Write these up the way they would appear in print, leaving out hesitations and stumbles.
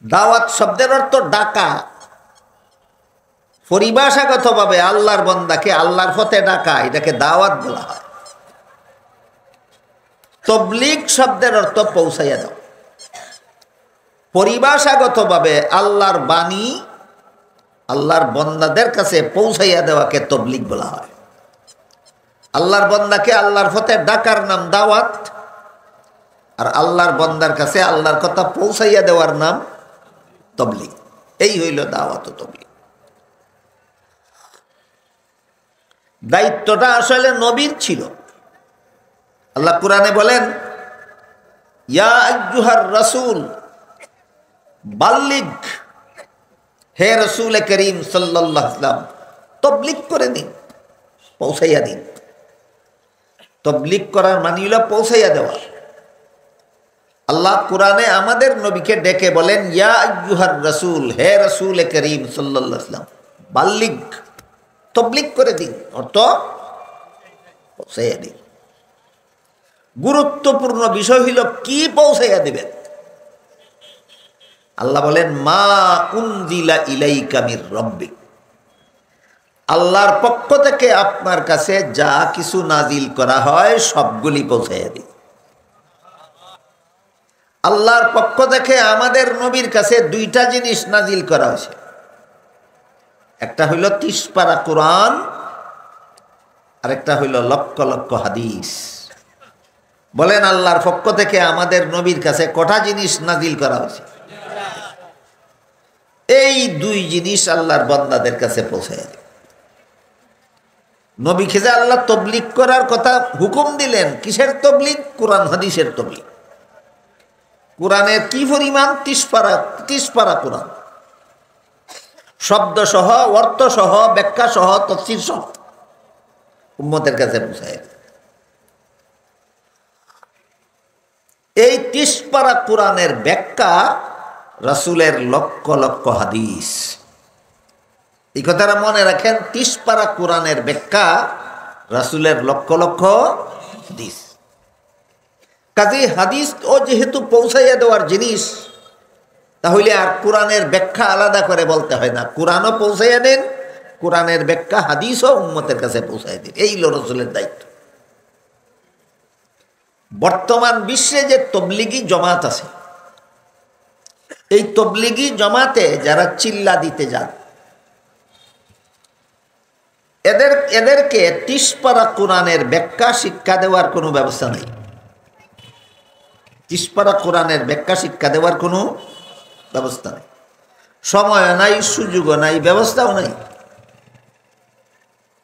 দাওয়াত শব্দের অর্থ ডাকা, পরিভাষাগতভাবে আল্লাহর বান্দাকে আল্লাহর পথে ডাকা, এটাকে দাওয়াত বলা হয়। তবলিগ শব্দের অর্থ পৌঁছাইয়া দাও। পরিভাষাগতভাবে আল্লাহর বাণী আল্লাহর বান্দাদের কাছে পৌঁছাইয়া দেওয়াকে তবলিগ বলা হয়। আল্লাহর বান্দাকে আল্লাহর পথে ডাকার নাম দাওয়াত, আর আল্লাহর বান্দার কাছে আল্লাহর কথা পৌঁছাইয়া দেওয়ার নাম তবলিগ। এই হইল দাওয়াত ও তবলিগ। দায়িত্বটা আসলে নবীর ছিল। আল্লাহ কুরআনে বলেন, ইয়া আইয়ুহার রাসূল বাল্লিগ, হে রাসূল করিম সাল্লাল্লাহু আলাইহি ওয়াসাল্লাম তবলিগ করে দিন, পৌঁছাইয়া দিন। তবলিগ করার মানে হলো পৌঁছাইয়া দেওয়া। আল্লাহ কুরআনে আমাদের নবীকে ডেকে বলেন, ইয়া আইয়ুহার রাসূল, হে রাসূল করিম সাল্লাল্লাহু আলাইহি ওয়াসাল্লাম বাল্লিগ, তবলিগ করে দিন, অর্থ পৌঁছাইয়া দিন। গুরুত্বপূর্ণ বিষয় হইল কি পৌঁছাইয়া দিবেন। আল্লাহ বলেন, মা উনজিলা ইলাইকা মির রাব্বিক, আল্লাহর পক্ষ থেকে আপনার কাছে যা কিছু নাজিল করা হয় সবগুলি পৌঁছাইয়া দিন। আল্লাহর পক্ষ থেকে আমাদের নবীর কাছে দুইটা জিনিস নাজিল করা হয়েছে। একটা হইল 30 পারা কোরআন, আর একটা হইল লক্ষ লক্ষ হাদিস। বলেন, আল্লাহর পক্ষ থেকে আমাদের নবীর কাছে কটা জিনিস নাজিল করা হয়েছে? এই দুই জিনিস আল্লাহর বান্দাদের কাছে পৌঁছায় দেয়। নবীকে যে আল্লাহ তবলিগ করার কথা হুকুম দিলেন, কিসের তবলিগ? কোরআন হাদিসের তবলিগ। কোরআনের কি পরিমাণ? 30 পারা কোরআন, শব্দ সহ, অর্থ সহ, ব্যাখ্যা সহ, তাফসীর সহ উম্মতের কাছে পৌঁছায়। এই 30 পারা কোরআনের ব্যাখ্যা রাসূলের লক্ষ লক্ষ হাদিস। এই কথাটা মনে রাখেন, 30 পারা কোরআনের ব্যাখ্যা রাসূলের লক্ষ লক্ষ হাদিস। কাজে হাদিস ও যেহেতু পৌঁছাইয়া দেওয়ার জিনিস, তাহলে আর কোরআনের ব্যাখ্যা আলাদা করে বলতে হয় না। কোরআনও পৌঁছাইয়া দেন, কোরআনের ব্যাখ্যা হাদিসও উম্মতের কাছে পৌঁছাই দিন। এই হলো রাসূলের দায়িত্ব। বর্তমান বিশ্বে যে তবলিগি জমাত আছে, এই তবলিগি জমাতে যারা চিল্লা দিতে যান, এদেরকে 30 পারা কোরআনের ব্যাখ্যা শিক্ষা দেওয়ার কোনো ব্যবস্থা নেই। 30 পারা কোরআনের ব্যাখ্যা শিক্ষা দেওয়ার কোনো ব্যবস্থা নেই, সময় নাই, সুযোগও নাই, ব্যবস্থাও নাই।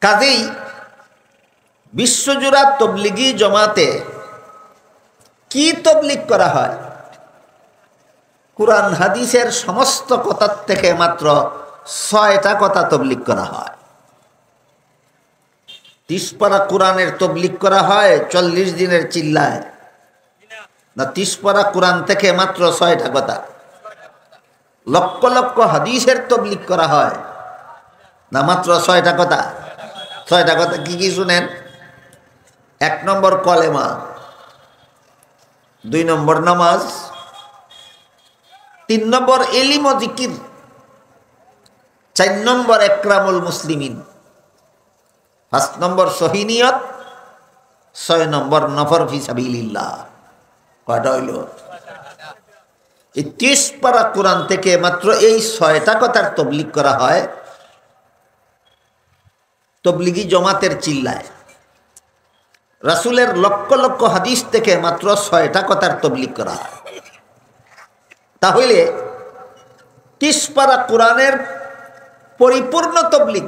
কাজেই বিশ্বজোড়া তবলিগি জমাতে কি তবলিগ করা হয়? কোরআন হাদিসের সমস্ত কথার থেকে মাত্র 6টা কথা তবলিগ করা হয়। 30 পারা কোরআনের তবলিগ করা হয় 40 দিনের চিল্লায় না? 30 পারা কোরআন থেকে মাত্র 6টা কথা। লক্ষ লক্ষ হাদিসের তবলিগ করা হয় না? মাত্র 6টা কথা। 6টা কথা কি কি শুনেন? 1 নম্বর কলেমা, 2 নম্বর নামাজ, 3 নম্বর ইলম ও জিকির, 4 নম্বর ইকরামুল মুসলিমিন, 5 নম্বর সহিহ নিয়ত, 6 নম্বর নফর ফি সাবিলিল্লাহ। কয়টা হইল? এই 30 পারা কোরআন থেকে মাত্র এই 6টা কথার তবলিগ করা হয় তবলিগি জমাতের চিল্লায়। রাসূলের লক্ষ লক্ষ হাদিস থেকে মাত্র 6টা কথার তবলিগ করা হয়। তাহলে 30 পারা কোরআনের পরিপূর্ণ তবলিগ,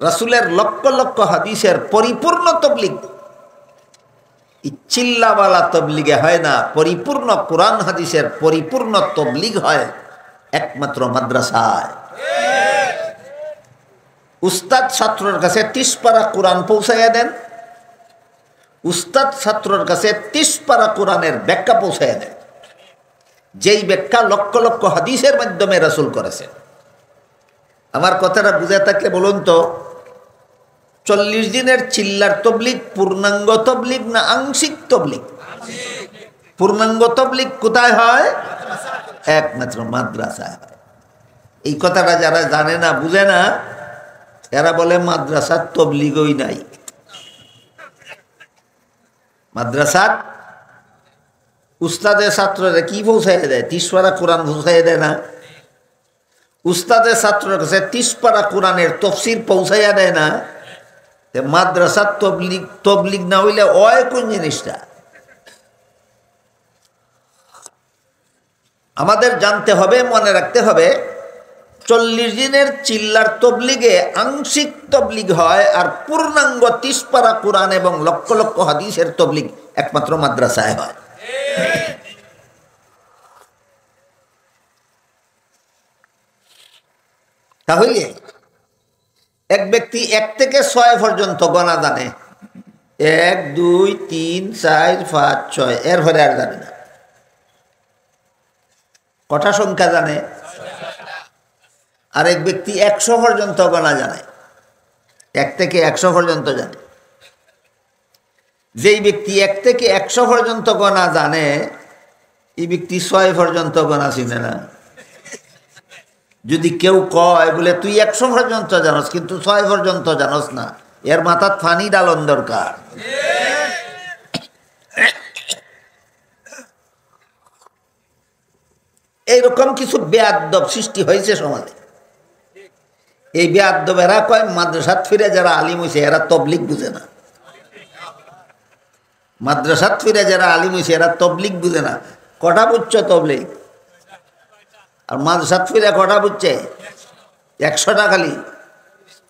রাসূলের লক্ষ লক্ষ হাদিসের পরিপূর্ণ তবলিগ এই চিল্লাওয়ালা তবলিগে হয় না। পরিপূর্ণ কোরআন হাদিসের পরিপূর্ণ তবলিগ হয় একমাত্র মাদ্রাসায়। উস্তাদ ছাত্রের কাছে 30 পারা কোরআন পৌঁছাইয়া দেন, উস্তাদ ছাত্রের কাছে 30 পারা কোরআনের ব্যাখ্যা পৌঁছাইয়া দেন, যেই ব্যাখ্যা লক্ষ লক্ষ হাদিসের মাধ্যমে রাসূল করেছেন। আমার কথাটা বুঝে থাকলে বলুন তো, 40 দিনের চিল্লার তবলিগ পূর্ণাঙ্গ তবলিগ না আংশিক তবলিগ? পূর্ণাঙ্গ তবলিগ কোথায় হয়? একমাত্র মাদ্রাসায় হয়। এই কথাটা যারা জানে না, বুঝে না, এরা বলে মাদ্রাসার তবলিগই নাই। মাদ্রাসার উস্তাদের ছাত্ররা কি পৌঁছাইয়া দেয়? 30 পারা কোরআন পৌঁছাইয়া দেয় না? উস্তাদের ছাত্রের কাছে 30 পারা কোরআনের তফসির পৌঁছাইয়া দেয় না? মাদ্রাসার তবলিগ না হইলে অয় কোন জিনিসটা? আমাদের জানতে হবে, মনে রাখতে হবে, 40 দিনের চিল্লার তবলিগে আংশিক তবলিগ হয়, আর পূর্ণাঙ্গ 30 পারা কোরআন এবং লক্ষ লক্ষ হাদিসের তবলিগ একমাত্র মাদ্রাসায় হয়। তাহলে এক ব্যক্তি 1 থেকে 6 পর্যন্ত গণা জানে, 1 2 3 4 5 6, এর পরে আর জানে না। কটা সংখ্যা জানে? আর এক ব্যক্তি 100 পর্যন্ত গণা জানে, 1 থেকে 100 পর্যন্ত জানে। যেই ব্যক্তি 1 থেকে 100 পর্যন্ত গণা জানে, এই ব্যক্তি 6 পর্যন্ত গণা চিনে না। যদি কেউ কয় বলে তুই 100 পর্যন্ত জানোস কিন্তু 6 পর্যন্ত জানোস না, এর মাথার ফানি ডালন দরকার। এইরকম কিছু বেয়াদব সৃষ্টি হয়েছে সমাজে। এই বেয়াদবেরা কয় মাদ্রাসাত ফিরে যারা আলিম হয়েছে এরা তবলিগ বুঝে না। মাদ্রাসাত ফিরে যারা আলিম হয়েছে এরা তবলিগ বুঝে না। কটা বুঝছ তবলিগ? আর মাদ্রাসাত ফিরে কটা বুঝছে? 100টা খালি।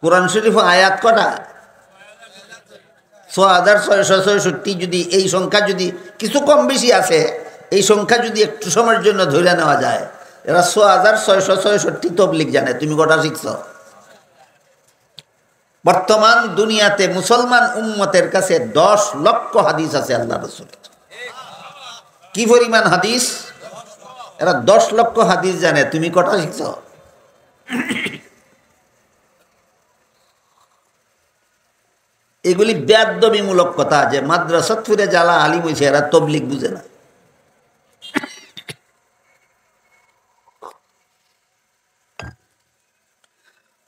কোরআন শরীফ আয়াত কটা? 6666। যদি এই সংখ্যা যদি কিছু কম বেশি আছে, এই সংখ্যা যদি একটু সময়ের জন্য ধরে নেওয়া যায়, এরা 6666 তবলিগ জানে। তুমি কটা শিখছ? বর্তমান দুনিয়াতে মুসলমান উম্মতের কাছে 10 লক্ষ হাদিস আছে আল্লাহ রাসূলের। কি পরিমাণ হাদিস? এরা 10 লক্ষ হাদিস জানে। তুমি কটা শিখছ? এগুলি বেয়াদবিমূলক কথা যে মাদ্রাসাত ফিরে যারা আলিম হয়েছে এরা তবলিগ বুঝে না।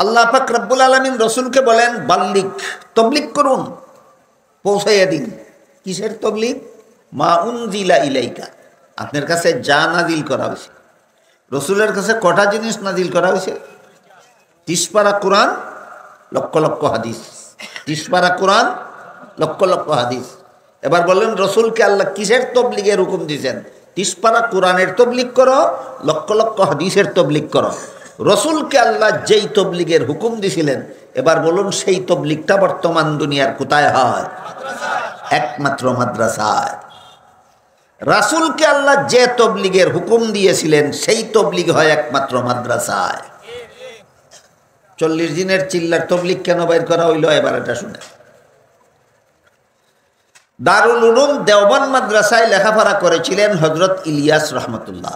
আল্লাহ পাক রব্বুল আলামিন রসুলকে বলেন বাল্লিগ, তবলিগ করুন, পৌঁছাইয়া দিন। কিসের তবলিগ? মা উনজিলা ইলাইকা, আপনার কাছে যা নাজিল করা হয়েছে। রসুলের কাছে কটা জিনিস নাজিল করা হয়েছে? 30 পারা কোরআন, লক্ষ লক্ষ হাদিস। 30 পারা কোরআন, লক্ষ লক্ষ হাদিস। এবার বললেন রসুলকে আল্লাহ কিসের তবলিগের হুকুম দিয়েছেন? 30 পারা কোরআনের তবলিগ করো, লক্ষ লক্ষ হাদিসের তবলিগ করো। রসুলকে আল্লাহ যেই তবলিগের হুকুম দিছিলেন, এবার বলুন সেই তবলিগটা বর্তমান দুনিয়ার কোথায় হয়? একমাত্র মাদ্রাসায়। রাসূলকে আল্লাহ যে তবলিগের হুকুম দিয়েছিলেন সেই তবলিগ হয় একমাত্র মাদ্রাসায়। 40 দিনের চিল্লার তবলিগ কেন বাইর করা হইল? এবার এটা শুনে। দারুল উলুম দেওবন্দ মাদ্রাসায় লেখাপড়া করেছিলেন হযরত ইলিয়াস রহমতুল্লাহ।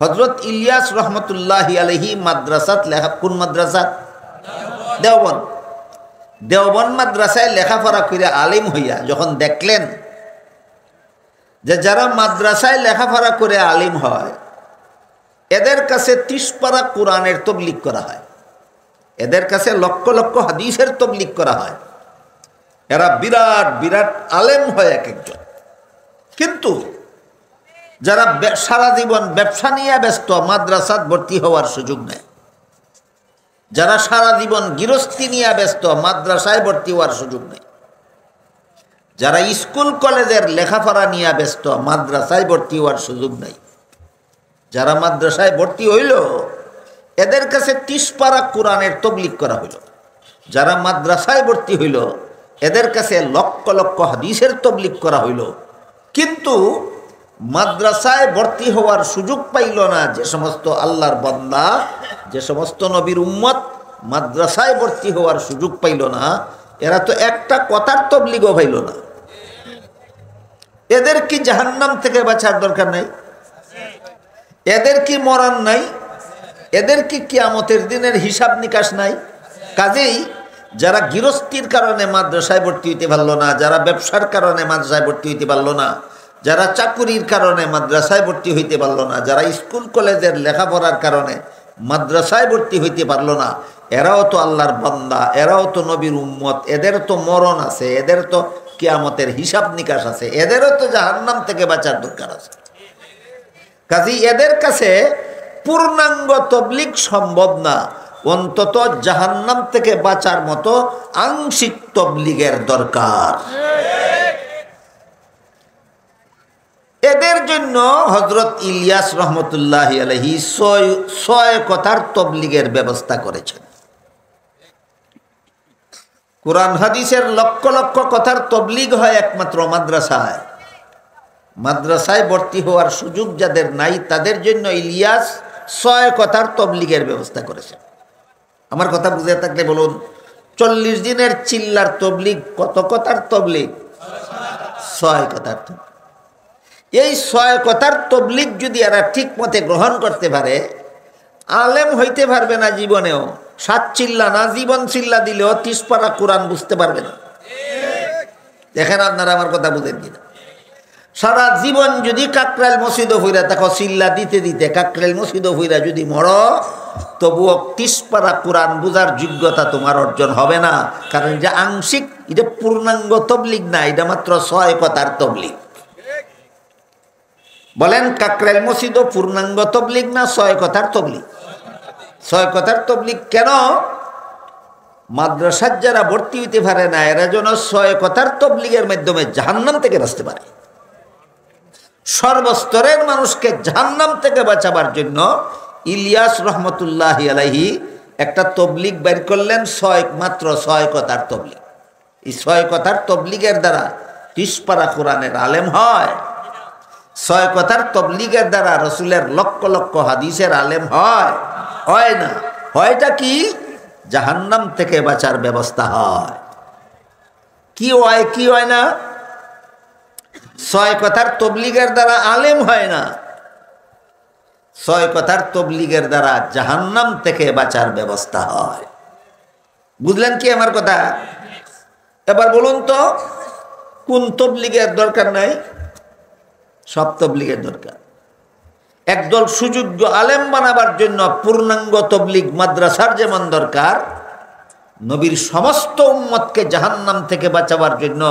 হযরত ইলিয়াস রহমতুল্লাহি আলাইহি মাদ্রাসাত লেখা, কোন মাদ্রাসাত? দেওবন্দ। দেওবন্দ মাদ্রাসায় লেখাপড়া করে আলিম হইয়া যখন দেখলেন যে যারা মাদ্রাসায় লেখাপড়া করে আলিম হয় এদের কাছে 30 পারা কোরআনের তবলিগ করা হয়, এদের কাছে লক্ষ লক্ষ হাদিসের তবলিগ করা হয়, এরা বিরাট বিরাট আলেম হয় এক একজন। কিন্তু যারা সারা জীবন ব্যবসা নিয়ে ব্যস্ত, মাদ্রাসাত ভর্তি হওয়ার সুযোগ নেই। যারা সারা জীবন গৃহস্থী নিয়ে ব্যস্ত, মাদ্রাসায় ভর্তি হওয়ার সুযোগ নেই। যারা স্কুল কলেজের লেখাপড়া নিয়ে ব্যস্ত, মাদ্রাসায় ভর্তি হওয়ার সুযোগ নেই। যারা মাদ্রাসায় ভর্তি হইল এদের কাছে 30 পারা কোরআনের তবলিগ করা হইল। যারা মাদ্রাসায় ভর্তি হইল এদের কাছে লক্ষ লক্ষ হাদিসের তবলিগ করা হইল। কিন্তু মাদ্রাসায় ভর্তি হওয়ার সুযোগ পাইল না যে সমস্ত আল্লাহর বান্দা, যে সমস্ত নবীর উম্মত মাদ্রাসায় ভর্তি হওয়ার সুযোগ পাইল না, এরা তো একটা কথার তবলিগও পাইল না। এদের কি জাহান্নাম থেকে বাঁচার দরকার নাই? এদের কি মরণ নাই? এদের কি কিয়ামতের দিনের হিসাব নিকাশ নাই? কাজেই যারা গৃহস্থির কারণে মাদ্রাসায় ভর্তি হইতে পারল না, যারা ব্যবসার কারণে মাদ্রাসায় ভর্তি হইতে পারল না, যারা চাকুরির কারণে মাদ্রাসায় ভর্তি হইতে পারলো না, যারা স্কুল কলেজের লেখাপড়ার কারণে মাদ্রাসায় ভর্তি হইতে পারলো না, এরাও তো আল্লাহর বান্দা, এরাও তো নবীর উম্মত, এদের তো মরণ আছে, এদের তো কিয়ামতের হিসাব নিকাশ আছে, এদেরও তো জাহান্নাম থেকে বাঁচার দরকার আছে। কাজেই এদের কাছে পূর্ণাঙ্গ তবলিগ সম্ভব না, অন্তত জাহান্নাম থেকে বাঁচার মতো আংশিক তবলিগের দরকার। এদের জন্য হযরত ইলিয়াস রহমতুল্লাহ আলাইহি ছয় কথার তবলিগের ব্যবস্থা করেছেন। কোরআন হাদিসের লক্ষ লক্ষ কথার তবলিগ হয় একমাত্র মাদ্রাসায়। মাদ্রাসায় ভর্তি হওয়ার সুযোগ যাদের নাই, তাদের জন্য ইলিয়াস 6 কথার তবলিগের ব্যবস্থা করেছেন। আমার কথা বুঝে থাকলে বলুন, 40 দিনের চিল্লার তবলিগ কত কথার তবলিগ? 6 কথার তবলিগ। এই 6 কথার তবলিগ যদি এরা ঠিক মতে গ্রহণ করতে পারে, আলেম হইতে পারবে না জীবনেও। 7 চিল্লা না, জীবন চিল্লা দিলেও 30 পারা কোরআন বুঝতে পারবে না। দেখেন আপনারা আমার কথা বুঝেন কিনা। সারা জীবন যদি কাকরাইল মসজিদ হইরা দেখো, চিল্লা দিতে দিতে কাকরাইল মসজিদ হইরা যদি মরো, তবুও 30 পারা কোরআন বুঝার যোগ্যতা তোমার অর্জন হবে না। কারণ যে আংশিক, এটা পূর্ণাঙ্গ তবলিগ না, এটা মাত্র 6 কথার তবলিগ। বলেন, কাকরাইল মসজিদও পূর্ণাঙ্গ তবলিগ না 6 কথার তবলিগ? 6 কথার তবলিগ কেন? মাদ্রাসার যারা ভর্তি হইতে পারে না, এরা যেন 6 কথার তবলিগের মাধ্যমে জাহান্নাম থেকে বাঁচতে পারে। সর্বস্তরের মানুষকে জাহান্নাম থেকে বাঁচাবার জন্য ইলিয়াস রহমতুল্লাহ আলাইহি একটা তবলিগ বের করলেন, মাত্র 6 কথার তবলিগ। এই 6 কথার তবলিগের দ্বারা 30 পারা কোরআনের আলেম হয়। 6 কথার তবলিগের দ্বারা রসুলের লক্ষ লক্ষ হাদিসের আলেম হয় না। হয়টা কি? জাহান্নাম থেকে বাঁচার ব্যবস্থা হয়। কি হয়, কি হয় না? 6 কথার তবলিগের দ্বারা আলেম হয় না, 6 কথার তবলিগের দ্বারা জাহান্নাম থেকে বাঁচার ব্যবস্থা হয়। বুঝলেন কি আমার কথা? এবার বলুন তো, কোন তবলিগের দরকার নাই? সব তবলিগের দরকার। একদল সুযোগ্য আলেম বানাবার জন্য পূর্ণাঙ্গ তবলিগ মাদ্রাসার যেমন দরকার, নবীর সমস্ত উম্মতকে জাহান্নাম থেকে বাঁচাবার জন্য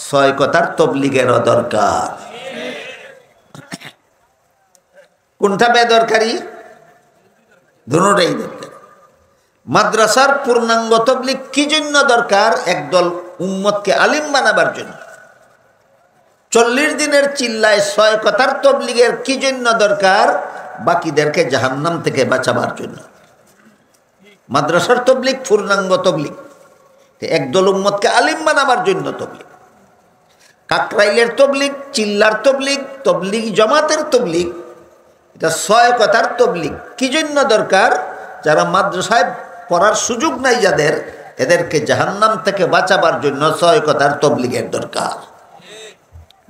6 কথার তবলিগেরও দরকার। কোনটা বেদরকারি? দুটোটাই দরকার। মাদ্রাসার পূর্ণাঙ্গ তবলিগ কি জন্য দরকার? একদল উম্মতকে আলিম বানাবার জন্য। 40 দিনের চিল্লায় 6 কথার তবলিগের কি জন্য দরকার? বাকিদেরকে জাহান্নাম থেকে বাঁচাবার জন্য। মাদ্রাসার তবলিগ পূর্ণাঙ্গ তবলিগ, একদল উম্মতকে আলিম বানাবার জন্য তবলিগ। কাকরাইলের তবলিগ, চিল্লার তবলিগ, তবলিগ জামাতের তবলিগ, এটা 6 কথার তবলিগ কি জন্য দরকার? যারা মাদ্রাসায় পড়ার সুযোগ নাই যাদের, এদেরকে জাহান্নাম থেকে বাঁচাবার জন্য 6 কথার তবলিগের দরকার।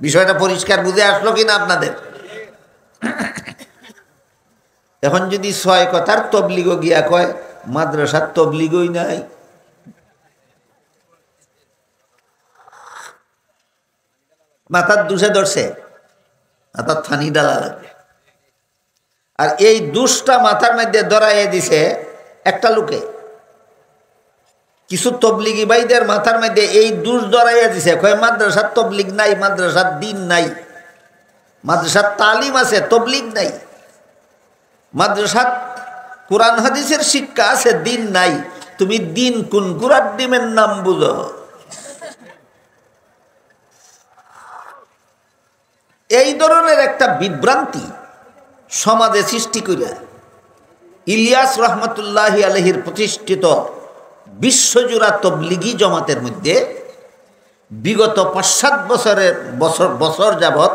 বিষয়টা পরিষ্কার বুঝে আসলো কিনা আপনাদের? এখন যদি 6 কথার তবলিগও গিয়া কয় মাদ্রাসার তবলিগই নাই, মাথার দুষে ধরছে, মাথার থানি ডালা লাগবে। আর এই দুষটা মাথার মধ্যে ধরাইয়ে দিছে একটা লোকে। কিছু তবলিগি ভাইদের মাথার মধ্যে এই দুষ ধরাইয়া দিছে, কয় মাদ্রাসার তবলিগ নাই, মাদ্রাসার দিন নাই, মাদ্রাসার তালিম আছে, তবলিগ নাই। মাদ্রাসার কোরআন হাদিসের শিক্ষা আছে, দিন নাই। তুমি দিন কোন গুড়ার ডিমের নাম বুঝো? এই ধরনের একটা বিভ্রান্তি সমাজে সৃষ্টি করে ইলিয়াস রহমতুল্লাহ আলাইহির প্রতিষ্ঠিত বিশ্বজোড়া তবলিগি জমাতের মধ্যে বিগত 5-7 বছর যাবৎ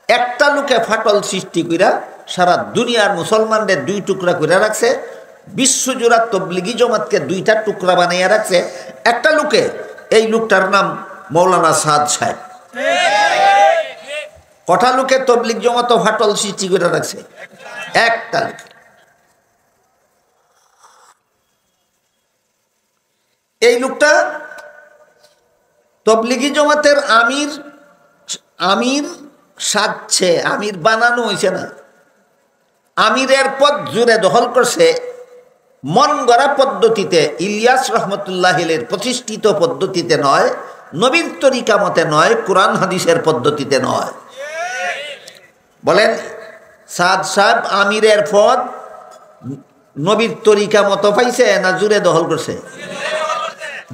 একটা লোকে ফাটল সৃষ্টি কইরা সারা দুনিয়ার মুসলমানদের 2 টুকরা করে রাখছে। বিশ্বজোড়া তবলিগি জমাতকে 2টা টুকরা বানাইয়া রাখছে একটা লোকে। এই লোকটার নাম মৌলানা সাদ সাহেব। কটা লোকে তবলিগ জমাত ফাটল সৃষ্টি করে রাখছে? একটা লোকে। এই লোকটা তবলিগি জমাতের আমির সাজছে, আমির বানানো হয়েছে না। আমিরের পদ জুড়ে দখল করছে মন গড়া পদ্ধতিতে, ইলিয়াস রহমতুল্লাহিলের প্রতিষ্ঠিত পদ্ধতিতে নয়, নবীর তরিকা মতে নয়, কোরআন হাদিসের পদ্ধতিতে নয়। বলেন সাদ সাহেব আমিরের পদ নবীর তরিকা মতো পাইছে না জুড়ে দখল করছে?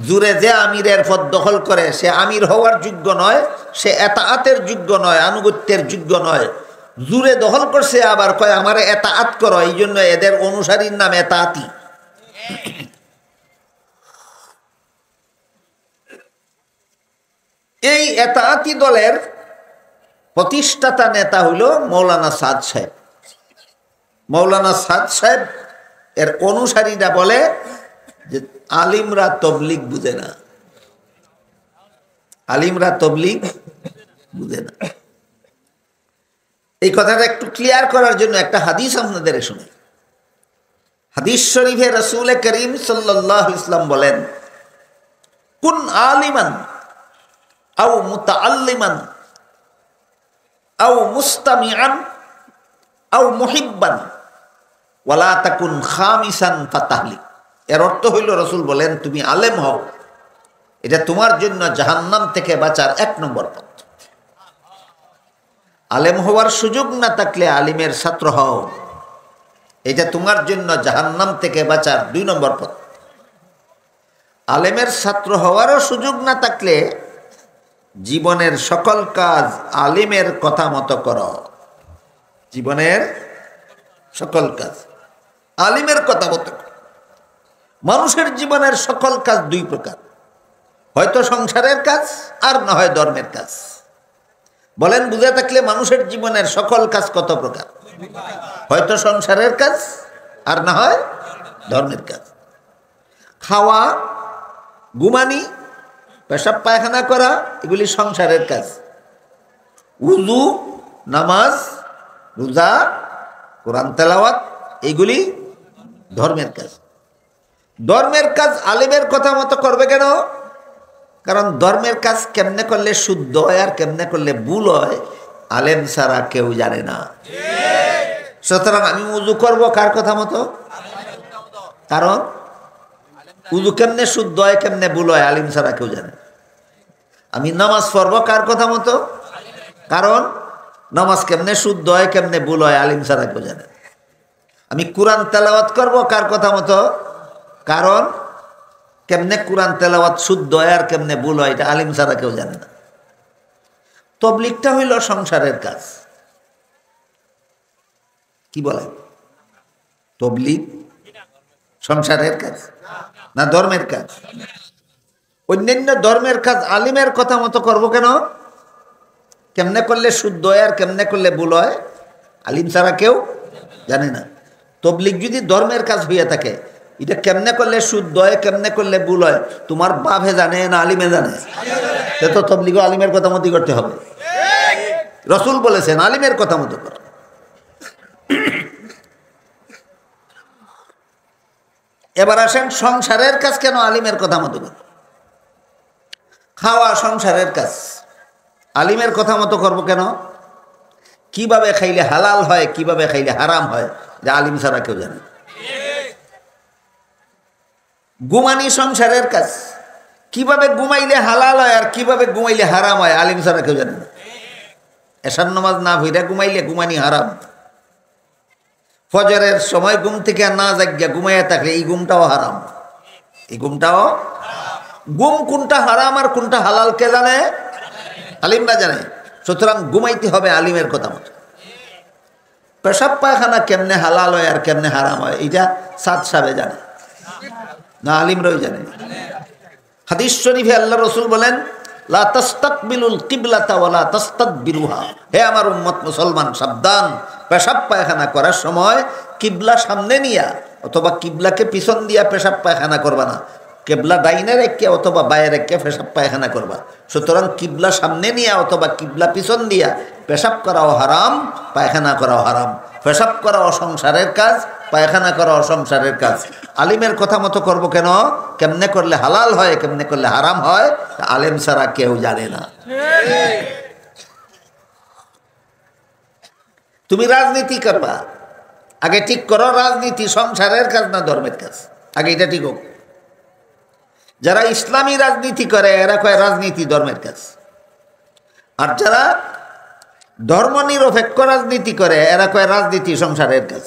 জুড়ে যে আমিরের পদ দখল করে সে আমির হওয়ার যোগ্য নয়, সে এতাআতের যোগ্য নয়, আনুগত্যের যোগ্য নয়। জুড়ে দখল করছে, আবার কয় আমার এতাআত করো, এই জন্য এদের অনুসারীর নাম এতাআতি। এই এতাআতি দলের প্রতিষ্ঠাতা নেতা হইল মৌলানা সাদ সাহেব। মৌলানা সাদ সাহেব এর অনুসারীরা বলে যে আলিমরা তবলিগ বুঝে না, আলিমরা তবলিগ বুঝে না। এই কথাটা একটু ক্লিয়ার করার জন্য একটা হাদিস আপনাদের শুনে। হাদিস শরীফে রাসূল করিম সাল্লাল্লাহু আলাইহি ওয়াসাল্লাম বলেন, কুন আলিমান আও মুতাআল্লিমান আও মুস্তামিআন আও মুহিব্বান ওয়ালা তাকুন খামিসান ফাতাহলিক। এর অর্থ হইল, রাসূল বলেন তুমি আলেম হও, এটা তোমার জন্য জাহান্নাম থেকে বাঁচার 1 নম্বর পথ। আলেম হওয়ার সুযোগ না থাকলে আলিমের ছাত্র হও, এটা তোমার জন্য জাহান্নাম থেকে বাঁচার 2 নম্বর পথ। আলেমের ছাত্র হওয়ারও সুযোগ না থাকলে জীবনের সকল কাজ আলিমের কথা মতো করো। জীবনের সকল কাজ আলিমের কথা মতো করো। মানুষের জীবনের সকল কাজ 2 প্রকার, হয়তো সংসারের কাজ আর না হয় ধর্মের কাজ। বলেন বুঝে থাকলে মানুষের জীবনের সকল কাজ কত প্রকার? হয়তো সংসারের কাজ আর না হয় ধর্মের কাজ। খাওয়া, ঘুমানি, পেশাব পায়খানা করা এগুলি সংসারের কাজ। উযু, নামাজ, রোজা, কোরআন তেলাওয়াত এগুলি ধর্মের কাজ। ধর্মের কাজ আলিমের কথা মতো করবে কেন? কারণ ধর্মের কাজ কেমনে করলে শুদ্ধ হয় আর কেমনে করলে ভুল হয় আলেম ছাড়া কেউ জানে না। সুতরাং আমি উযু করব কার কথা মতো? কারণ উযু কেমনে শুদ্ধ হয় কেমনে ভুল হয় আলিম ছাড়া কেউ জানে। আমি নামাজ পড়ব কার কথা মতো? কারণ নামাজ কেমনে শুদ্ধ হয় কেমনে ভুল হয় আলিম ছাড়া কেউ জানে। আমি কোরআন তেলাওয়াত করব কার কথা মতো? কারণ কেমনে কোরআন তেলাওয়াত শুদ্ধ হয় আর কেমনে ভুল হয় এটা আলিম ছাড়া কেউ জানে না। তবলিগটা হইল সংসারের কাজ। কি বলে? তবলিগ সংসারের কাজ না ধর্মের কাজ? অন্যান্য ধর্মের কাজ আলিমের কথা মতো করব কেন? কেমনে করলে শুদ্ধ হয় আর কেমনে করলে ভুল হয় আলিম ছাড়া কেউ জানে না। তবলিগ যদি ধর্মের কাজ হইয়া থাকে, এটা কেমনে করলে শুদ্ধ হয় কেমনে করলে ভুল হয় তোমার বাপে জানে না আলিমে জানে? তো তবলিগ আলিমের কথা মতোই করতে হবে। রাসূল বলেছেন আলিমের কথা মতো কর। এবার আসেন সংসারের কাজ কেন আলিমের কথা মতো কর? খাওয়া সংসারের কাজ, আলিমের কথা মতো করব কেন? কিভাবে খাইলে হালাল হয় কিভাবে খাইলে হারাম হয় যে আলিম ছাড়া কেউ জানে। ঘুমানি সংসারের কাজ, কিভাবে ঘুমাইলে হালাল হয় আর কিভাবে ঘুমাইলে হারাম হয় আলিম ছাড়া কেউ জানে না। এশার নামাজ না ভইরা ঘুমাইলে ঘুমানি হারাম। ফজরের সময় ঘুম থেকে না জাগিয়া ঘুমাইয়া থাকলে এই ঘুমটাও হারাম। এই ঘুমটাও ঘুম কোনটা হারাম আর কোনটা হালাল কে জানে? আলিমরা জানে। সুতরাং ঘুমাইতে হবে আলিমের কথা মতো। পেশাব পায়খানা কেমনে হালাল হয় আর কেমনে হারাম হয় এটা সাদ সাহেবে জানে না আলিমরাই জানে। হাদিস শরীফে আল্লাহ রাসূল বলেন, লা তাস্তাকবিলুল কিবলাতা ওয়ালা তাস্তাদবিরুহা। হে আমার উম্মত মুসলমান, সাবধান, পেশাব পায়খানা করার সময় কিবলা সামনে নিয়া অথবা কিবলাকে পিছন দিয়া পেশাব পায়খানা করবা না। কিবলা ডাইনে রেখে অথবা বাইরে রেখে পেশাব পায়খানা করবা। সুতরাং কিবলা সামনে নিয়া অথবা কিবলা পিছন দিয়া পেশাব করাও হারাম, পায়খানা করাও হারাম। পেশাব করা সংসারের কাজ, পায়খানা করা সংসারের কাজ। আলিমের কথা মতো করব কেন? কেমনে করলে হালাল হয় কেমনে করলে হারাম হয় আলেম ছাড়া কেউ জানে না। তুমি রাজনীতি করবা, আগে ঠিক করো রাজনীতি সংসারের কাজ না ধর্মের কাজ, আগে এটা ঠিক হোক। যারা ইসলামী রাজনীতি করে এরা কয় রাজনীতি ধর্মের কাজ, আর যারা ধর্ম নিরপেক্ষ রাজনীতি করে এরা কয় রাজনীতি সংসারের কাজ।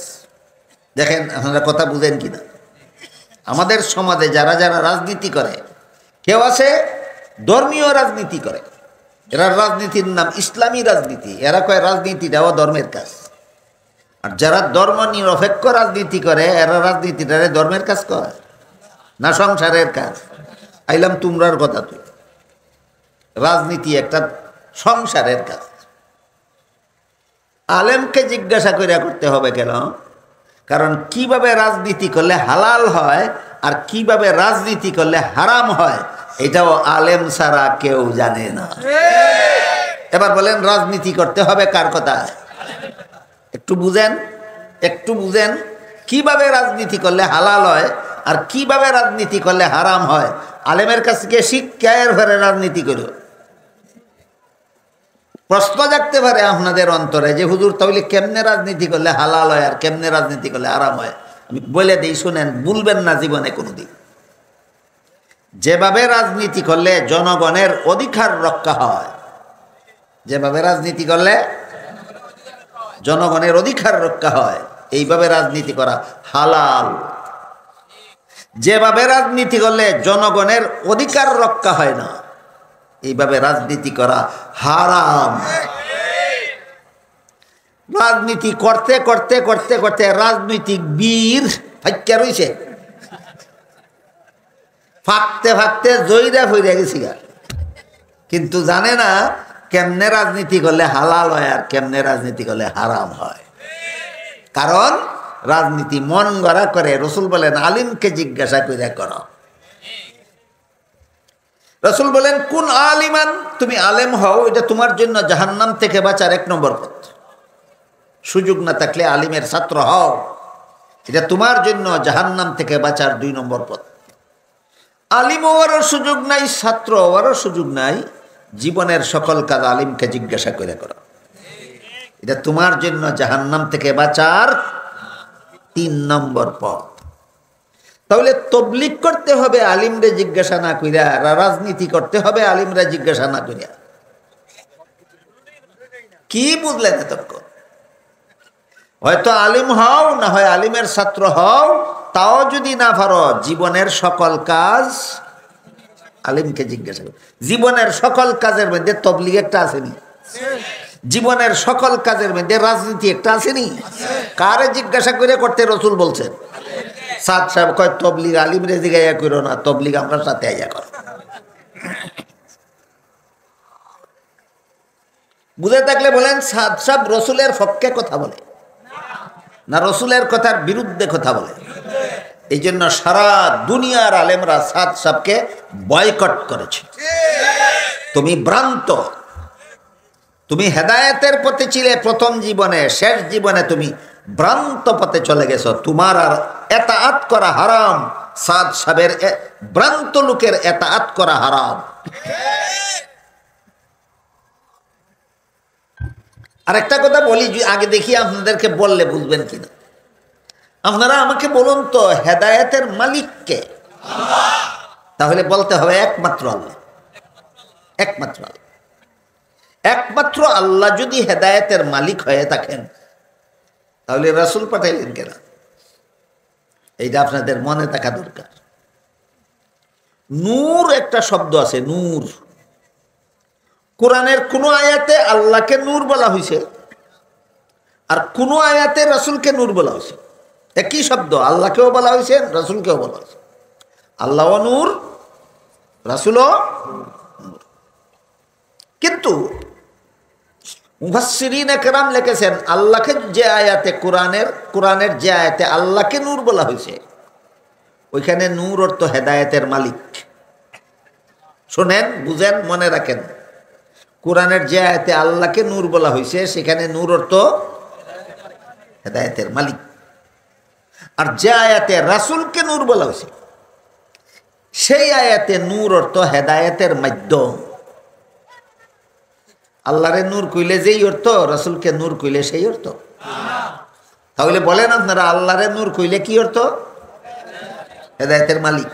দেখেন আপনারা কথা বুঝেন কিনা। আমাদের সমাজে যারা যারা রাজনীতি করে, কেউ আছে ধর্মীয় রাজনীতি করে, এরা রাজনীতির নাম ইসলামী রাজনীতি, এরা কয় রাজনীতিটাও ধর্মের কাজ। আর যারা ধর্ম নিরপেক্ষ রাজনীতি করে এরা রাজনীতিটারে ধর্মের কাজ করে না সংসারের কাজ। আইলাম তোমরার কথা, তুই রাজনীতি একটা সংসারের কাজ। আলেমকে জিজ্ঞাসা করিয়া করতে হবে কেন? কারণ কিভাবে রাজনীতি করলে হালাল হয় আর কিভাবে রাজনীতি করলে হারাম হয় এটাও আলেম ছাড়া কেউ জানে না। এবার বলেন রাজনীতি করতে হবে কার কথা? একটু বুঝেন, একটু বুঝেন কিভাবে রাজনীতি করলে হালাল হয় আর কিভাবে রাজনীতি করলে হারাম হয়। আলেমের কাছে গিয়ে শিক্ষায়ের ঘরে রাজনীতি করো। প্রশ্ন জাগতে পারে আপনাদের অন্তরে যে হুজুর তাহলে কেমনে রাজনীতি করলে হালাল হয় আর কেমনে রাজনীতি করলে হারাম হয়? আমি বলে দিই, শুনেন, ভুলবেন না জীবনে কোনোদিন। যেভাবে রাজনীতি করলে জনগণের অধিকার রক্ষা হয়, যেভাবে রাজনীতি করলে জনগণের অধিকার রক্ষা হয়, এইভাবে রাজনীতি করা হালাল। যেভাবে রাজনীতি করলে জনগণের অধিকার রক্ষা হয় না, এইভাবে রাজনীতি করা হারাম। রাজনীতি করতে করতে করতে করতে রাজনৈতিক বীর ফাইক্কা রইছে, ফাঁকতে ফাঁকতে জয়রা ফইরা গেছি গা, কিন্তু জানে না কেমনে রাজনীতি করলে হালাল হয় আর কেমনে রাজনীতি করলে হারাম হয়। কারণ রাজনীতি মন গড়া করে। রসুল বলেন আলিমকে জিজ্ঞাসা করে করো। রসুল বলেন কোন আলিমান, তুমি আলেম হও, এটা তোমার জন্য জাহান্নাম থেকে বাঁচার 1 নম্বর পথ। সুযোগ না থাকলে আলিমের ছাত্র হও, এটা তোমার জন্য জাহান্নাম থেকে বাঁচার 2 নম্বর পথ। আলিম হওয়ারও সুযোগ নাই, ছাত্র হওয়ারও সুযোগ নাই, জীবনের সকল কাজ আলিমকে জিজ্ঞাসা করে করো, এটা তোমার জন্য জাহান্নাম থেকে বাঁচার 3 নম্বর পথ। তাহলে তবলিগ করতে হবে আলিমরে জিজ্ঞাসা না কইরা, রাজনীতি করতে হবে আলিমরা জিজ্ঞাসা না কইরা। কি বুঝলেন এতক্ষণ? হয়তো আলিম হও, না হয় আলিমের ছাত্র হও, তাও যদি না পারো জীবনের সকল কাজ আলিমকে জিজ্ঞাসা করো। জীবনের সকল কাজের মধ্যে তবলিগ একটা আসেনি? জীবনের সকল কাজের মধ্যে রাজনীতি একটা আসেনি? কারে জিজ্ঞাসা করে করতে রসুল বলছেন? সাদ সাহেব কয় তবলিগ আলিমরে জিজ্ঞাসা করো না, তবলিগ আমরা সাথে আইয়া করো। বুঝে থাকলে বলেন সাদ সাহেব রসুলের পক্ষে কথা বলে না রসুলের কথার বিরুদ্ধে কথা বলে? এই জন্য সারা দুনিয়ার আলেমরা সাদ সাহেবকে বয়কট করেছে। তুমি ভ্রান্ত, তুমি হেদায়েতের পথে ছিলে প্রথম জীবনে, শেষ জীবনে তুমি ভ্রান্ত পথে চলে গেছো। তোমার আর এতাআত করা হারাম, সাদ সাহেবের ভ্রান্ত লোকের এতাআত করা হারাম। আর একটা কথা বলি, আগে দেখি আপনাদেরকে বললে বুঝবেন কিনা। আপনারা আমাকে বলুন তো হেদায়েতের মালিক কে? তাহলে বলতে হবে একমাত্র আল্লাহ, একমাত্র আল্লাহ। একমাত্র আল্লাহ যদি হেদায়েতের মালিক হয়ে থাকেন তাহলে রাসূল পাঠাইলেন কেন? এইটা আপনাদের মনে থাকা দরকার। নূর একটা শব্দ আছে, নূর। কোরআনের কোন আয়াতে আল্লাহকে নূর বলা হয়েছে আর কোন আয়াতে রাসূলকে নূর বলা হয়েছে। একই শব্দ, আল্লাহকেও বলা হয়েছে রাসূলকেও বলা হয়েছে। আল্লাহও নূর, রাসূলও নূর। কিন্তু মুফাসসিরিন একরাম লিখেছেন আল্লাহকে যে আয়াতে কোরআনের যে আয়াতে আল্লাহকে নূর বলা হয়েছে ওইখানে নূর অর্থ হেদায়েতের মালিক। শোনেন, বুঝেন, মনে রাখেন। কোরআনের যে আয়াতে আল্লাহকে নূর বলা হয়েছে সেখানে নূর অর্থ হেদায়েতের মালিক। আর যে আয়াতে রাসূলকে নূর বলা হয়েছে সেই আয়াতে নূর অর্থ হেদায়েতের মাধ্যম। আল্লাহরে নূর কইলে যেই অর্থ, রাসূলকে নূর কইলে সেই অর্থ। তাহলে বলেন আপনারা আল্লাহরে নূর কইলে কি অর্থ? হেদায়েতের মালিক।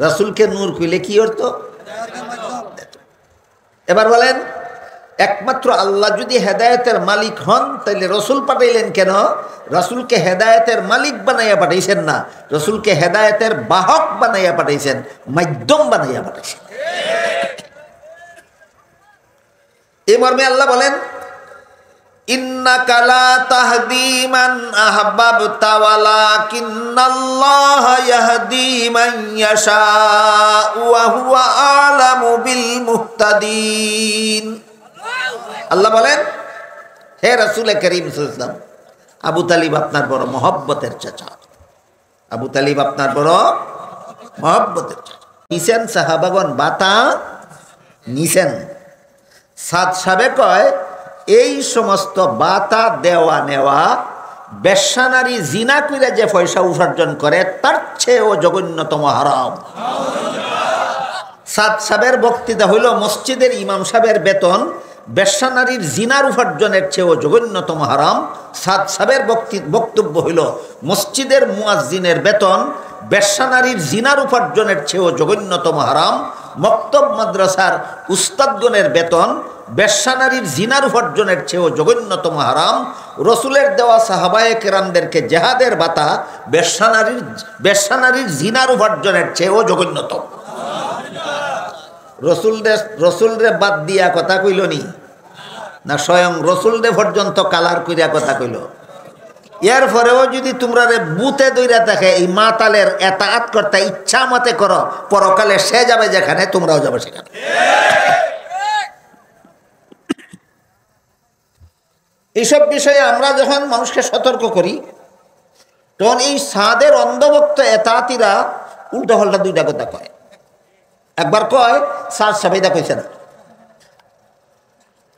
রাসূলকে নূর কইলে কি অর্থ? এবার বলেন, একমাত্র আল্লাহ যদি হেদায়েতের মালিক হন তাহলে রসুল পাঠাইলেন কেন? রসুলকে হেদায়েতের মালিক বানাইয়া পাঠাইছেন না, রসুলকে হেদায়েতের বাহক বানাইয়া পাঠাইছেন, মাধ্যম বানাইয়া পাঠাইছেন। এই মর্মে আল্লাহ বলেন, ইন্নাকা লা তাহদি মান আহবাবতা ওয়ালাকিন্নাল্লাহা ইয়াহদি মান ইয়াশাউ ওয়া হুয়া আ'লামু বিল মুহতাদিন। আল্লাহ বলেন, হে রাসূল করিম সাল্লাল্লাহু আলাইহি ওয়াসাল্লাম, আবু তালিব আপনার বড় মহব্বতের চাচা, আবু তালিব আপনার বড় মহব্বতের চাচা। নিছেন সাহাবাগণ বাতা নিছেন। সাদ সাহেব কয়, এই সমস্ত বাতা দেওয়া নেওয়া বেশ্যানারী জিনা কইরা যে পয়সা উপার্জন করে তার চেয়েও জঘন্যতম হারাম। সাদ সাহেবের বক্তৃতা হইল মসজিদের ইমাম সাহেবের বেতন বেশ্যানারীর জিনার উপার্জনের চেয়েও জঘন্যতম হারাম। সাদ সাহেবের বক্তব্য হইল মসজিদের মুয়াজ্জিনের বেতন বেশ্যানারীর জিনার উপার্জনের চেয়েও জঘন্যতম হারাম। মক্তব মাদ্রাসার উস্তাদগণের বেতন বেশ্যানারীর জিনার উপার্জনের চেয়েও জঘন্যতম হারাম। রসুলের দেওয়া সাহাবায়ে কেরামদেরকে জেহাদের বাতা বেশ্যানারীর জিনার উপার্জনের চেয়েও জঘন্যতম। রসুলরে বাদ দিয়া কথা কইল নি না, স্বয়ং রসুলরে পর্যন্ত কালার কইরা কথা কইল। এর পরেও যদি তোমরা বুতে দইরা থাকে এই মাতালের এতাআত করতে ইচ্ছা মতে করো, পরকালে সে যাবে যেখানে তোমরাও যাবে সেখানে। এইসব বিষয়ে আমরা যখন মানুষকে সতর্ক করি তখন এই সাদের অন্ধভক্ত এতাতিরা উল্টা পাল্টা দুইটা কথা কয়। একবার কয় সাদ সাবেদা কইছে না,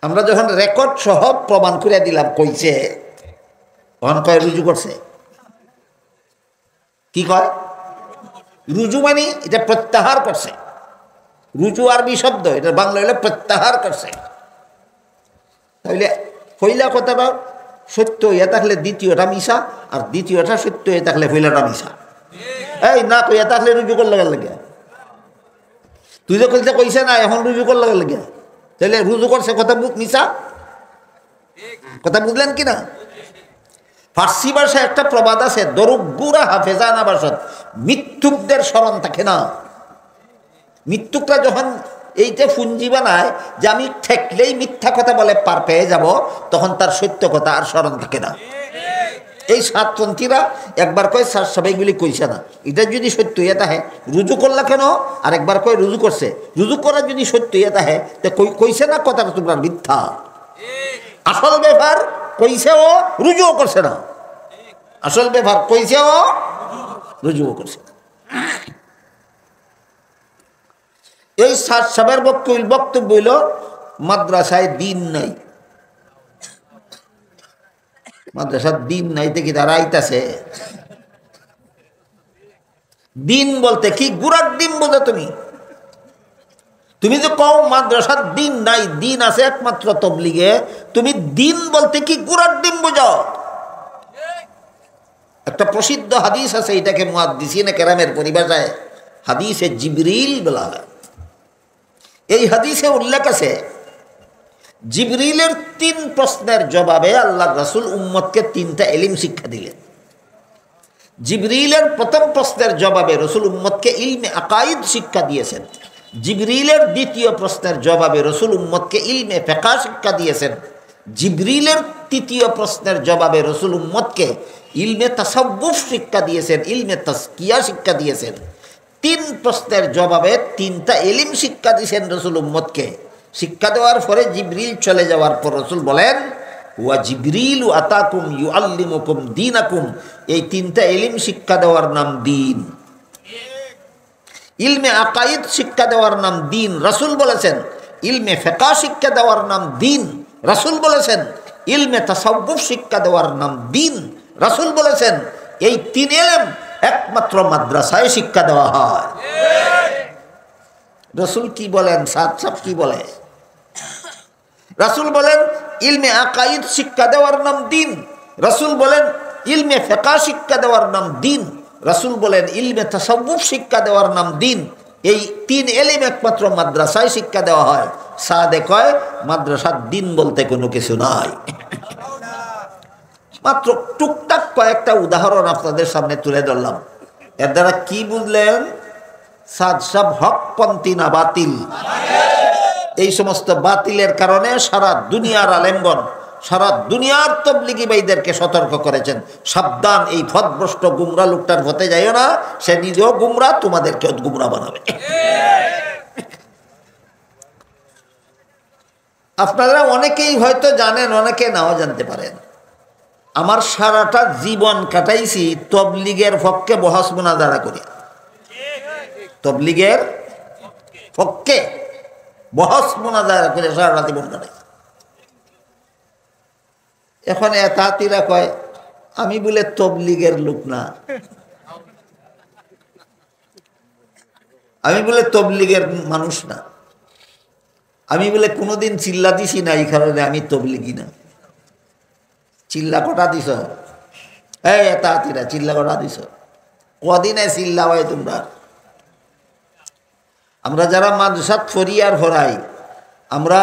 আমরা যখন রেকর্ড সহ প্রমাণ করে দিলাম কইছে, তখন কয় রুজু করছে। কি কয়? রুজু মানে এটা প্রত্যাহার করছে। রুজু আরবি শব্দ, এটা বাংলা হলে প্রত্যাহার করছে। তাহলে পয়লা কথাটা সত্য হইয়া থাকলে দ্বিতীয়টা মিশা, আর দ্বিতীয়টা সত্য হয়ে থাকলে পয়লাটা মিশা। এই না কইয়া থাকলে রুজু করলে লাগে, তুই যে কইতে কইছে না এখন রুজু করলে লাগে, তাহলে রুজু করছে কথা মিশা। কথা বুঝলেন কি না? ফার্সি ভাষায় একটা প্রবাদ আছে, দরুগুরা হাফেজানা বাসত, মৃত্যুকদের স্মরণ থাকে না। মৃত্যুকরা যখন এইটা পুঞ্জি বানায় যে আমি ঠেকলেই মিথ্যা কথা বলে পার পেয়ে যাব, তখন তার সত্য কথা আর স্মরণ থাকে না। এই সাতপন্থীরা একবার কয় সার সবাইগুলি কইছে না, এটা যদি সত্য হইয়া তাহে রুজু করলা কেন? আর একবার কয় রুজু করছে। রুজু করা যদি সত্য হইয়া তাহে তো কইছে না কথাটা তোমরা মিথ্যা। আসল ব্যাপার কইছেও রুজুও করছে না, আসল ব্যাপার কইছেও রুজুও করছে না। এই সাত সাবের বক্তব্য হইল মাদ্রাসায় দিন নাই। মাদ্রাসার দিন নাই দেখি তারা আইতাছে। দিন বলতে কি গুড়ার দিন বোঝো তুমি? তুমি যে কও মাদ্রাসার দিন নাই, দিন আছে একমাত্র তবলিগে, তুমি দিন বলতে কি গুড়ার দিন বোঝাও? একটা প্রসিদ্ধ হাদিস আছে, এটাকে মুহাদ্দিসিনে কেরামের পরিভাষায় হাদিসে জিবরিল বলা হয়। এই হাদিসে উল্লেখ আছে জিবরিলের 3 প্রশ্নের জবাবে আল্লাহ রাসূল উম্মতকে 3টা ইলম শিক্ষা দিলেন। জিবরিলের প্রথম প্রশ্নের জবাবে রাসূল উম্মতকে ইলমে আকাইদ শিক্ষা দিয়েছেন। জিবরিলের দ্বিতীয় প্রশ্নের জবাবে রাসূল উম্মতকে ইলমে ফিকহ শিক্ষা দিয়েছেন। জিবরিলের তৃতীয় প্রশ্নের জবাবে রাসূল উম্মতকে ইলমে তাসাউফ শিক্ষা দিয়েছেন, ইলমে তাজকিয়া শিক্ষা দিয়েছেন। 3 প্রশ্নের জবাবে 3টা ইলম শিক্ষা দিয়েছেন রাসূল উম্মতকে। শিক্ষা দেওয়ার পরে জিবরিল চলে যাওয়ার পর রাসূল বলেন, ওয়া জিবরিলু আতাকুম ইউআল্লিমুকুম দীনাকুম। এই 3টা ইলম শিক্ষা দেওয়ার নাম দ্বীন। ইলমে আকাইদ শিক্ষা দেওয়ার নাম দ্বীন, রাসূল বলেছেন। ইলমে ফিকহ শিক্ষা দেওয়ার নাম দ্বীন, রাসূল বলেছেন। ইলমে তাসাউফ শিক্ষা দেওয়ার নাম দ্বীন, রাসূল বলেছেন। এই 3 ইলম একমাত্র মাদ্রাসায় শিক্ষা দেওয়া হয়। রাসূল কি বলেন? সাত কি বলে? রাসূল বলেন ইলমে আকাইদ শিক্ষা দেওয়ার নাম দ্বীন, রাসূল বলেন ইলমে ফিকহ শিক্ষা দেওয়ার নাম দিন, রাসূল বলেন ইলমে তাসাউফ শিক্ষা দেওয়ার নাম দিন। এই তিন এলিম একমাত্র মাদ্রাসায় শিক্ষা দেওয়া হয়। সাদে কয় মাদ্রাসার দিন বলতে কোনো কিছু নাই। মাত্র টুকটাক কয়েকটা উদাহরণ আপনাদের সামনে তুলে ধরলাম। এর দ্বারা কি বুঝলেন? সাদ সব হকপন্থী না বাতিল। এই সমস্ত বাতিলের কারণে সারা দুনিয়ার আলেমগণ, সারা দুনিয়ার তবলিগি ভাইদেরকে সতর্ক করেছেন, সাবধান, এই পথভ্রষ্ট গুমরা লোকটার হতে যাইও না, সে নিজেও গুমরা, তোমাদেরকেও গুমরা বানাবে। আপনারা অনেকেই হয়তো জানেন, অনেকে নাও জানতে পারেন, আমার সারাটা জীবন কাটাইছি তবলিগের পক্ষে বহস মুনাজারা করি। তবলিগের পক্ষে বহস মুনাজারা করে সারাটা জীবন কাটাইছি। এখন এতাতিরা কয় আমি বলে তবলিগের লোক না, আমি বলে তবলিগের মানুষ না, আমি বলে কোনোদিন চিল্লা দিছি না, এই কারণে আমি তবলিগি না। চিল্লা কটা দিছ? এই এতাতিরা চিল্লা কটা দিছ? কদিনে চিল্লা হয় তোমরা? আমরা যারা মাদ্রাসাত ফরিয়ার ভরাই, আমরা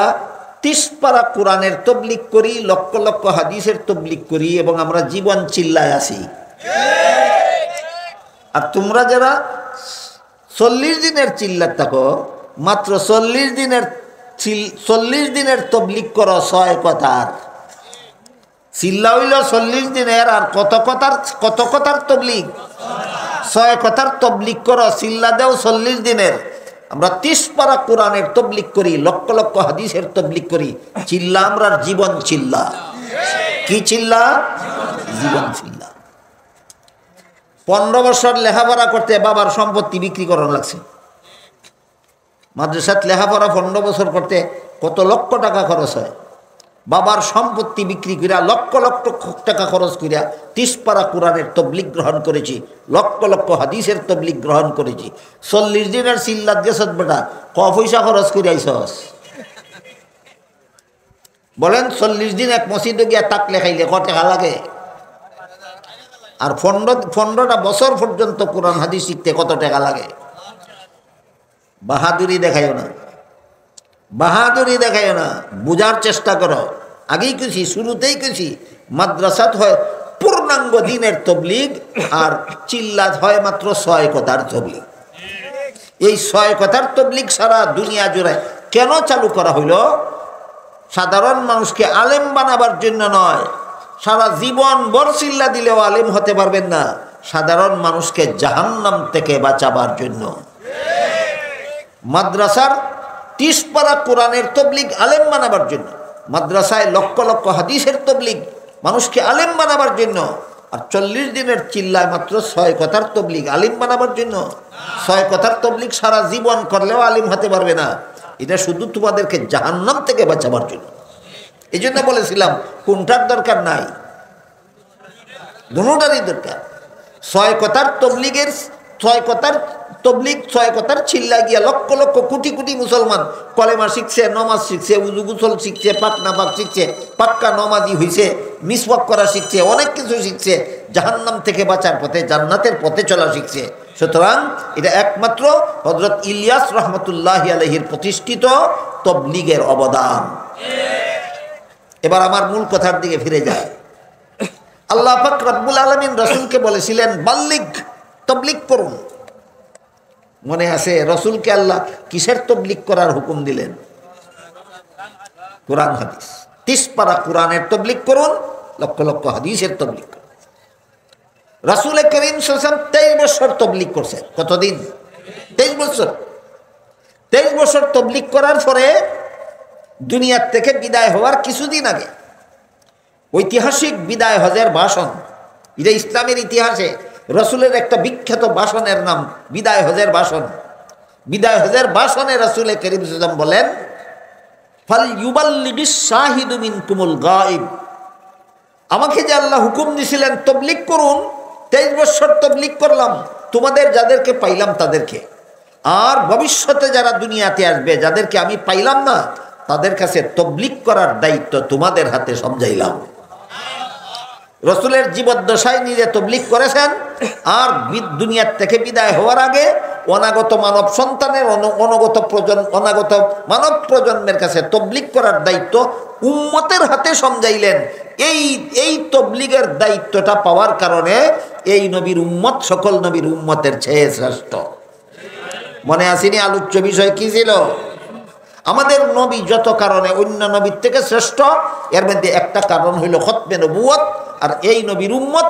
30 পারা কোরআনের তবলিগ করি, লক্ষ লক্ষ হাদিসের তবলিগ করি, এবং আমরা জীবন চিল্লায় আছি। আর তোমরা যারা 40 দিনের চিল্লাত থাকো, মাত্র 40 দিনের তবলিগ করো 6 কথার। চিল্লা হইল 40 দিনের, আর কত কথার তবলিগ? 6 কথার তবলিগ করো, চিল্লা দেও 40 দিনের। আমরা 30 পারা কোরআনের তবলিগ করি, লক্ষ লক্ষ হাদিসের তবলিগ করি। চিল্লা আমরা জীবন চিল্লা। কি চিল্লা? জীবন চিল্লা। 15 বছর লেখাপড়া করতে বাবার সম্পত্তি বিক্রি করানো লাগছে। মাদ্রাসাত লেখাপড়া 15 বছর করতে কত লক্ষ টাকা খরচ হয়। বাবার সম্পত্তি বিক্রি করিয়া লক্ষ লক্ষ টাকা খরচ করিয়া 30 পারা কোরআনের তবলিগ গ্রহণ করেছি, লক্ষ লক্ষ হাদিসের তবলিগ গ্রহণ করেছি। 40 দিনের চিল্লাত গেছত বেটা, ক পয়সা খরচ করে আইসস? বলেন 40 দিন এক মসজিদে গিয়া তাকলে খাইলে ক টাকা লাগে? আর 15টা বছর পর্যন্ত কোরআন হাদিস শিখতে কত টাকা লাগে? বাহাদুরি দেখাইও না, বাহাদুরি দেখাইও না, বুঝার চেষ্টা করো। আগেই কেছি, শুরুতেই কেছি, মাদ্রাসাত হয় পূর্ণাঙ্গ দিনের তবলিগ, আর চিল্লাত হয় মাত্র 6 কথার তবলিগ। এই 6 কথার তবলিগ সারা দুনিয়া জুড়ে কেন চালু করা হইল? সাধারণ মানুষকে আলেম বানাবার জন্য নয়। সারা জীবন ভর চিল্লা দিলেও আলেম হতে পারবেন না, সাধারণ মানুষকে জাহান্নাম থেকে বাঁচাবার জন্য। মাদ্রাসার 30 পারা কোরআনের তবলিগ আলেম বানাবার জন্য, মাদ্রাসায় লক্ষ লক্ষ হাদিসের তবলিগ মানুষকে আলেম বানাবার জন্য। আর 40 দিনের চিল্লায় মাত্র 6 কথার তবলিগ আলিম বানাবার জন্য। 6 কথার তবলিগ সারা জীবন করলেও আলিম হতে পারবে না। এটা শুধু তোমাদেরকে জাহান্নাম থেকে বাঁচাবার জন্য। এই জন্য বলেছিলাম কোনটার দরকার নাই, দুটোটারই দরকার। 6 কথার তবলিগের 6 কথার তবলিগ, 6 কথার চিল্লা গিয়া লক্ষ লক্ষ কোটি কোটি মুসলমান কলেমা শিখছে, নমাজ শিখছে, উজু গুসল শিখছে, পাক নাপাক শিখছে, পাক্কা নমাজি হইছে, মিসওয়াক করা শিখছে, অনেক কিছু শিখছে, জাহান্নাম থেকে বাঁচার পথে, জান্নাতের পথে চলা শিখছে। সুতরাং এটা একমাত্র হযরত ইলিয়াস রহমতুল্লাহি আলাইহির প্রতিষ্ঠিত তবলিগের অবদান। এবার আমার মূল কথার দিকে ফিরে যায়। আল্লাহ পাক রব্বুল আলামিন রাসূলকে বলেছিলেন বাল্লিগ, তবলিগ করুন। মনে আছে রাসূলকে আল্লাহ কিসের তবলিগ করার হুকুম দিলেন? কোরআন হাদিস। 30 পারা কোরআনের তবলিগ করুন, লক্ষ লক্ষ হাদিসের তবলিগ করুন। রাসূল করিম সাল্লাল্লাহু আলাইহি ওয়াসাল্লাম 23 বছর তবলিগ করছে। কতদিন? 23 বছর। 23 বছর তবলিগ করার পরে দুনিয়ার থেকে বিদায় হওয়ার কিছুদিন আগে ঐতিহাসিক বিদায় হজের ভাষণ, এটা ইসলামের ইতিহাসে রাসূলের একটা বিখ্যাত ভাষণের নাম বিদায় হজের ভাষণ। বিদায় হজের ভাষণে রাসূল করিম সাল্লাল্লাহু আলাইহি ওয়াসাল্লাম বলেন, ফাল ইউবাল্লিগিস শাহিদু মিনকুমুল গায়ব। আমাকে যে আল্লাহ হুকুম দিয়েছিলেন তবলিগ করুন, 23 বছর তবলিগ করলাম, তোমাদের যাদেরকে পাইলাম তাদেরকে, আর ভবিষ্যতে যারা দুনিয়াতে আসবে যাদেরকে আমি পাইলাম না তাদের কাছে তবলিগ করার দায়িত্ব তোমাদের হাতে সমঝাইলাম। রসুলের জীবদ্দশায় নিজে তবলিগ করেছেন, আর দুনিয়ার থেকে বিদায় হওয়ার আগে অনাগত মানব সন্তানের অনাগত মানব প্রজন্মের কাছে তবলিগ করার দায়িত্ব উম্মতের হাতে সমঝাইলেন। এই তবলিগের দায়িত্বটা পাওয়ার কারণে এই নবীর উম্মত সকল নবীর উম্মতের চেয়ে শ্রেষ্ঠ। মনে আসেনি আলোচ্য বিষয় কি ছিল? আমাদের নবী যত কারণে অন্য নবীর থেকে শ্রেষ্ঠ, এর মধ্যে একটা কারণ হইল খতমে নবুয়ত। আর এই নবীর উম্মত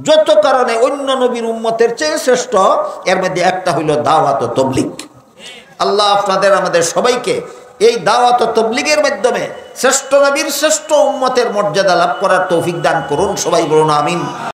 যত কারণে অন্য নবীর উম্মতের চেয়ে শ্রেষ্ঠ, এর মধ্যে একটা হইল দাওয়াত ও তবলিগ। আল্লাহ আপনাদের আমাদের সবাইকে এই দাওয়াত ও তবলিগের মাধ্যমে শ্রেষ্ঠ নবীর শ্রেষ্ঠ উম্মতের মর্যাদা লাভ করার তৌফিক দান করুন। সবাই বলুন আমিন।